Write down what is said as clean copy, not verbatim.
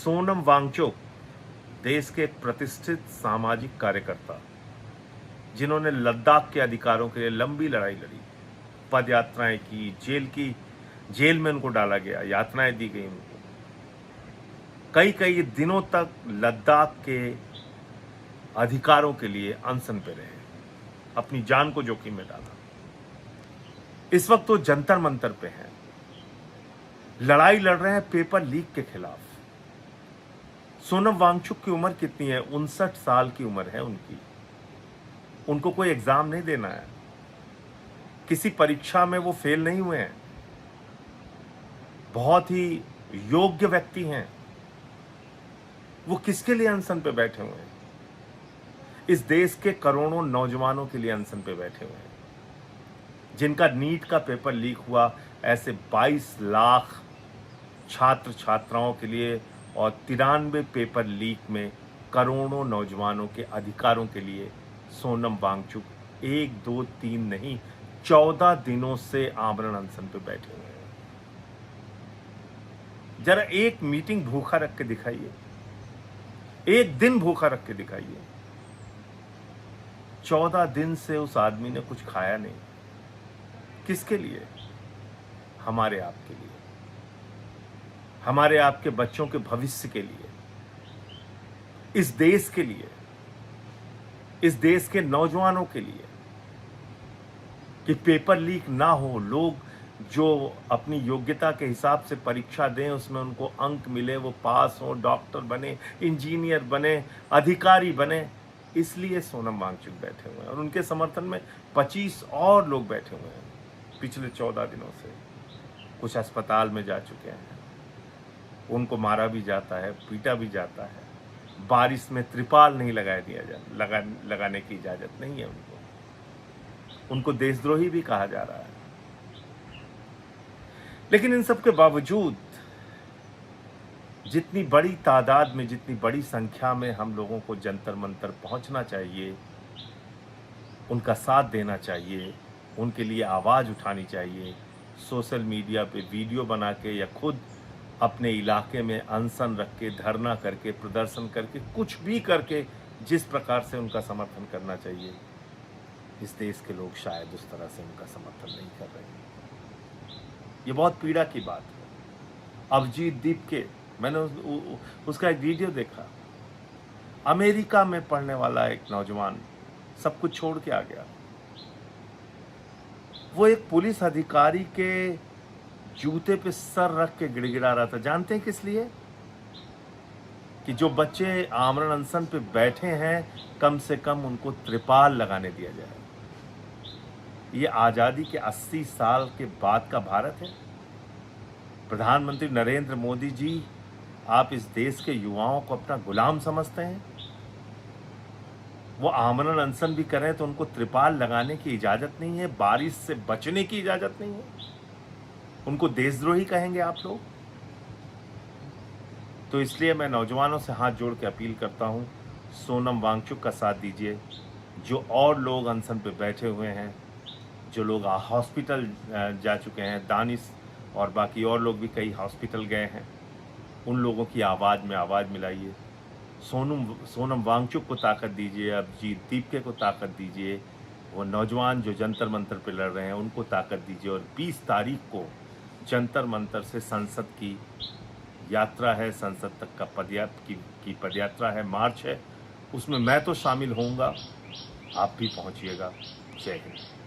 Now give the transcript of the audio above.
सोनम वांगचुक देश के एक प्रतिष्ठित सामाजिक कार्यकर्ता, जिन्होंने लद्दाख के अधिकारों के लिए लंबी लड़ाई लड़ी, पद यात्राएं की, जेल में उनको डाला गया, यातनाएं दी गई उनको, कई कई दिनों तक लद्दाख के अधिकारों के लिए अनशन पे रहे, अपनी जान को जोखिम में डाला। इस वक्त वो जंतर मंतर पे हैं, लड़ाई लड़ रहे हैं पेपर लीक के खिलाफ। सोनम वांगचुक की उम्र कितनी है? 59 साल की उम्र है उनकी। उनको कोई एग्जाम नहीं देना है, किसी परीक्षा में वो फेल नहीं हुए हैं, बहुत ही योग्य व्यक्ति हैं। वो किसके लिए अनशन पे बैठे हुए हैं? इस देश के करोड़ों नौजवानों के लिए अनशन पे बैठे हुए हैं, जिनका नीट का पेपर लीक हुआ। ऐसे 22 लाख छात्र छात्राओं के लिए और 93 पेपर लीक में करोड़ों नौजवानों के अधिकारों के लिए सोनम वांगचुक 1, 2, 3 नहीं 14 दिनों से आमरण अनशन पे बैठे हुए हैं। जरा एक मीटिंग भूखा रख के दिखाइए, एक दिन भूखा रख के दिखाइए। 14 दिन से उस आदमी ने कुछ खाया नहीं। किसके लिए? हमारे आपके लिए, हमारे आपके बच्चों के भविष्य के लिए, इस देश के लिए, इस देश के नौजवानों के लिए, कि पेपर लीक ना हो, लोग जो अपनी योग्यता के हिसाब से परीक्षा दें, उसमें उनको अंक मिले, वो पास हो, डॉक्टर बने, इंजीनियर बने, अधिकारी बने। इसलिए सोनम वांगचुक बैठे हुए हैं और उनके समर्थन में 25 और लोग बैठे हुए हैं पिछले 14 दिनों से। कुछ अस्पताल में जा चुके हैं, उनको मारा भी जाता है, पीटा भी जाता है, बारिश में त्रिपाल नहीं लगाने की इजाजत नहीं है उनको देशद्रोही भी कहा जा रहा है। लेकिन इन सब के बावजूद जितनी बड़ी तादाद में, जितनी बड़ी संख्या में हम लोगों को जंतर मंतर पहुंचना चाहिए, उनका साथ देना चाहिए, उनके लिए आवाज़ उठानी चाहिए, सोशल मीडिया पे वीडियो बना के या खुद अपने इलाके में अनशन रख के, धरना करके, प्रदर्शन करके, कुछ भी करके जिस प्रकार से उनका समर्थन करना चाहिए, इस देश के लोग शायद उस तरह से उनका समर्थन नहीं कर रहे हैं। ये बहुत पीड़ा की बात है। अभिजीत दीप के, मैंने उसका एक वीडियो देखा। अमेरिका में पढ़ने वाला एक नौजवान सब कुछ छोड़ के आ गया। वो एक पुलिस अधिकारी के जूते पे सर रख के गिड़गिड़ा रहा था। जानते हैं किस लिए? कि जो बच्चे आमरण अनशन पे बैठे हैं, कम से कम उनको त्रिपाल लगाने दिया जाए। ये आज़ादी के 80 साल के बाद का भारत है। प्रधानमंत्री नरेंद्र मोदी जी, आप इस देश के युवाओं को अपना गुलाम समझते हैं? वो आमरण अनशन भी करें तो उनको त्रिपाल लगाने की इजाज़त नहीं है, बारिश से बचने की इजाज़त नहीं है, उनको देशद्रोही कहेंगे आप लोग? तो इसलिए मैं नौजवानों से हाथ जोड़ के अपील करता हूं, सोनम वांगचुक का साथ दीजिए। जो और लोग अनशन पे बैठे हुए हैं, जो लोग हॉस्पिटल जा चुके हैं, दानिश और बाकी और लोग भी कई हॉस्पिटल गए हैं, उन लोगों की आवाज़ में आवाज़ मिलाइए। सोनम वांगचुक को ताकत दीजिए, अभिजीत दीपके को ताकत दीजिए, वो नौजवान जो जंतर मंतर पे लड़ रहे हैं उनको ताकत दीजिए। और 20 तारीख को जंतर मंतर से संसद की यात्रा है, संसद तक का पदयात्रा है, मार्च है, उसमें मैं तो शामिल होऊंगा, आप भी पहुंचिएगा। जय हिंद।